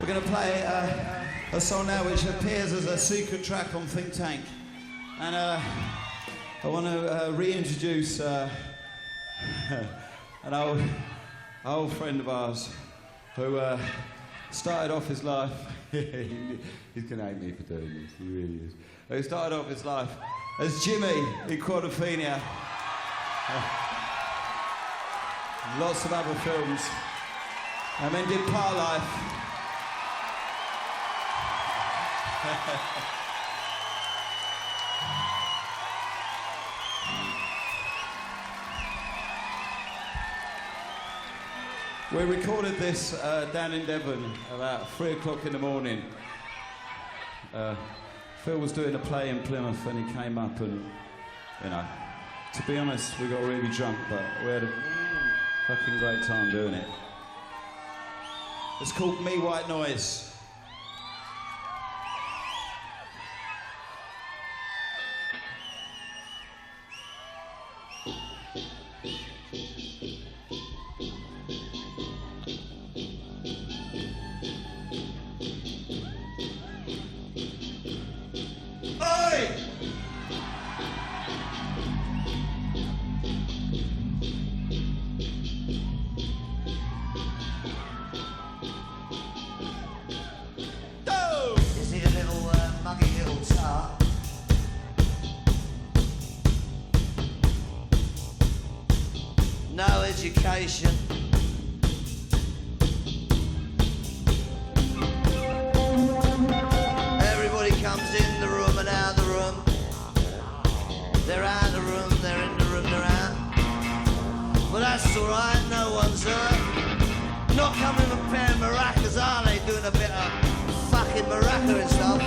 We're going to play a song now which appears as a secret track on Think Tank. And I want to reintroduce an old friend of ours who started off his life... He's going to hate me for doing this, he really is. Who started off his life as Jimmy in Quadrophenia. Lots of other films. And then did Par Life. We recorded this down in Devon about 3 o'clock in the morning. Phil was doing a play in Plymouth and he came up and, you know, to be honest, we got really drunk, but we had a fucking great time doing it. It's called Me White Noise. No education. Everybody comes in the room and out of the room. They're out of the room, they're in the room, they're out. But that's alright, no one's hurt. Not coming with a pair of maracas, are they? Doing a bit of fucking maraca and stuff.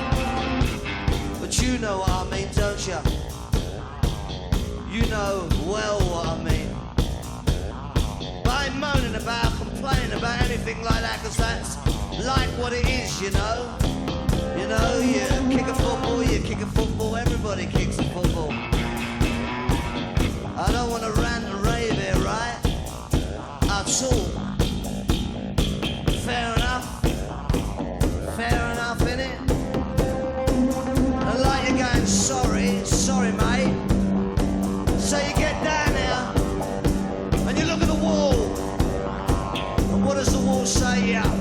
But you know what I mean, don't you? You know well what I mean. I ain't moaning about, complaining about anything like that, because that's like what it is, you know? You know, you kick a football, everybody kicks a football. I don't want to rant and rave here, right? At all. Fair enough, innit? And like you're going, sorry mate. So you get down there, and you look at the wall. And what does the wall say? Yeah.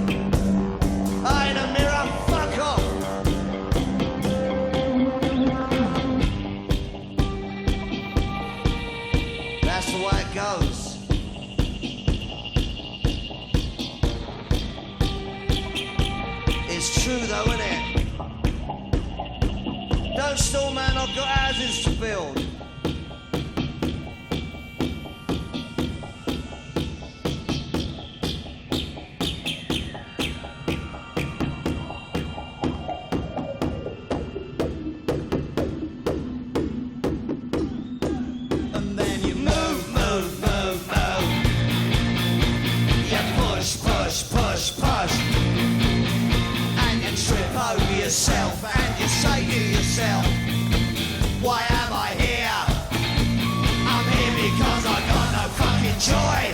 I ain't a mirror, fuck off. That's the way it goes. It's true though, isn't it? Don't stall, man, I've got houses to build. Push, and you trip over yourself, and you say to yourself, why am I here? I'm here because I got no fucking joy.